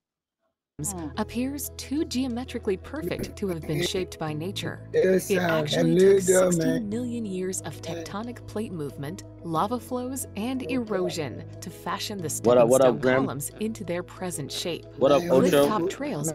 appears too geometrically perfect to have been shaped by nature. Good It sound. actually That took nigga, 60 man. million years of tectonic plate movement, lava flows, and erosion to fashion the What up, stepping stone Graham? columns into their present shape. what up, Man, what the Ocho? Cliff-top fuck? trails